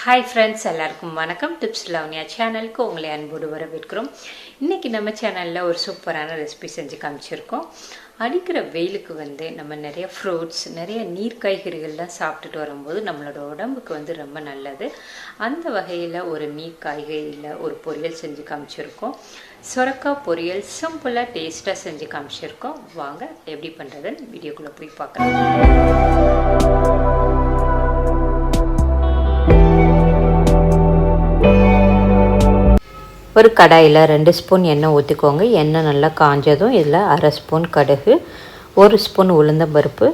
Hi friends, எல்லாருக்கும் வணக்கம். Tips லவ்னியா சேனலுக்கு உங்களை அன்போடு வரவேற்கிறோம். இன்றைக்கி நம்ம சேனலில் ஒரு சூப்பரான ரெசிபி செஞ்சு காமிச்சிருக்கோம். அடிக்கிற வெயிலுக்கு நம்ம நிறைய ஃப்ரூட்ஸ், நிறைய நீர் காய்கறிகள்லாம் சாப்பிட்டுட்டு வரும்போது நம்மளோட உடம்புக்கு ரொம்ப நல்லது. அந்த வகையில் ஒரு நீர் காய்கறியில் ஒரு பொரியல் செஞ்சு காமிச்சிருக்கோம். சொரக்காய் பொரியல் சிம்பிளாக டேஸ்ட்டாக செஞ்சு காமிச்சிருக்கோம். வாங்க எப்படி பண்ணுறதுன்னு வீடியோக்குள்ளே போய் பார்க்கலாம். ஒரு கடாயில் 2 ஸ்பூன் எண்ணெய் ஊற்றிக்கோங்க. எண்ணெய் நல்லா காஞ்சதும் இதில் 1/2 ஸ்பூன் கடுகு, 1 ஸ்பூன் உளுந்தம்பருப்பு,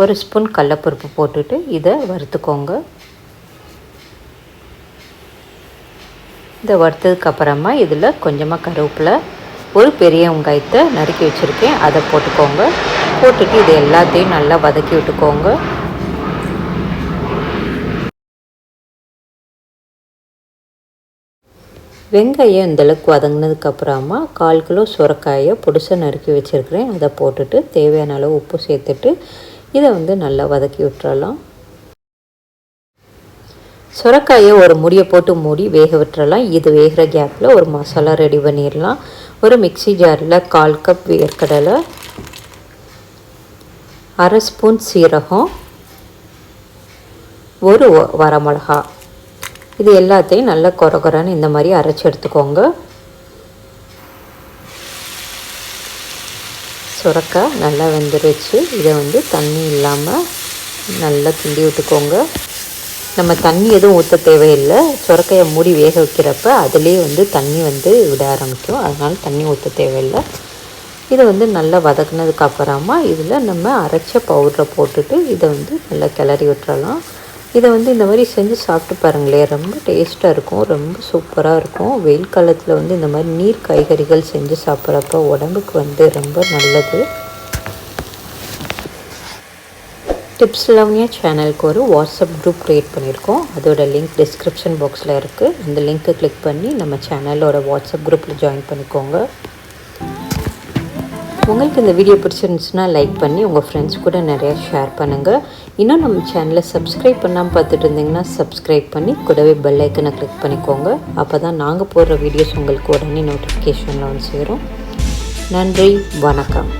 1 ஸ்பூன் கடலைப்பருப்பு போட்டுட்டு இதை வறுத்துக்கோங்க. இதை வறுத்ததுக்கப்புறமா இதில் கொஞ்சமாக கருவேப்பிலை, ஒரு பெரிய வெங்காயத்தை நறுக்கி வச்சுருக்கேன், அதை போட்டுக்கோங்க. போட்டுட்டு இது எல்லாத்தையும் நல்லா வதக்கி விட்டுக்கோங்க. வெங்காயம் இந்தளவுக்கு வதங்கினதுக்கப்புறமா 1/4 கிலோ சுரைக்காயை பொடிசாக நறுக்கி வச்சுருக்கிறேன், அதை போட்டுட்டு தேவையான அளவு உப்பு சேர்த்துட்டு இதை நல்லா வதக்கி விட்டுறலாம். சுரைக்காயை ஒரு மூடியை போட்டு மூடி வேக விட்டுறலாம். இது வேகிற கேப்பில் ஒரு மசாலா ரெடி பண்ணிடலாம். ஒரு மிக்சி ஜாரில் 1/4 கப் வேர்க்கடலை, 1/2 ஸ்பூன் சீரகம், ஒரு வரமிளகா, இது எல்லாத்தையும் நல்லா கொரகொரன்னு இந்த மாதிரி அரைச்சி எடுத்துக்கோங்க. சுரைக்காய் நல்லா வெந்துருச்சு. இதை தண்ணி இல்லாமல் நல்லா கிண்டி விட்டுக்கோங்க. நம்ம தண்ணி எதுவும் ஊற்ற தேவையில்லை. சுரைக்காயை மூடி வேக வைக்கிறப்ப அதுலேயே தண்ணி விட ஆரம்பிக்கும், அதனால் தண்ணி ஊற்ற தேவையில்லை. இதை நல்லா வதக்குனதுக்கப்புறமா இதில் நம்ம அரைச்ச பவுடரை போட்டுட்டு இதை நல்லா கிளறி விட்டுறலாம். இதை இந்த மாதிரி செஞ்சு சாப்பிட்டு பாருங்களேன், ரொம்ப டேஸ்ட்டாக இருக்கும், ரொம்ப சூப்பராக இருக்கும். வெயில் காலத்தில் இந்த மாதிரி நீர் காய்கறிகள் செஞ்சு சாப்பிட்றப்ப உடம்புக்கு ரொம்ப நல்லது. டிப்ஸ் லவ்னியா சேனலுக்கு ஒரு வாட்ஸ்அப் குரூப் க்ரியேட் பண்ணியிருக்கோம். அதோட லிங்க் டிஸ்கிரிப்ஷன் பாக்ஸில் இருக்குது. அந்த லிங்க்கை கிளிக் பண்ணி நம்ம சேனலோட வாட்ஸ்அப் குரூப்பில் ஜாயின் பண்ணிக்கோங்க. உங்களுக்கு இந்த வீடியோ பிடிச்சிருந்துச்சுன்னா லைக் பண்ணி உங்கள் ஃப்ரெண்ட்ஸ் கூட நிறையா ஷேர் பண்ணுங்கள். இன்னும் நம்ம சேனலை சப்ஸ்கிரைப் பண்ணாமல் பார்த்துட்டு இருந்தீங்கன்னா சப்ஸ்கிரைப் பண்ணி கூடவே பெல் ஐக்கனை கிளிக் பண்ணிக்கோங்க. அப்போ தான் நாங்கள் போடுற வீடியோஸ் உங்களுக்கு உடனே நோட்டிஃபிகேஷனில் சேரும். நன்றி, வணக்கம்.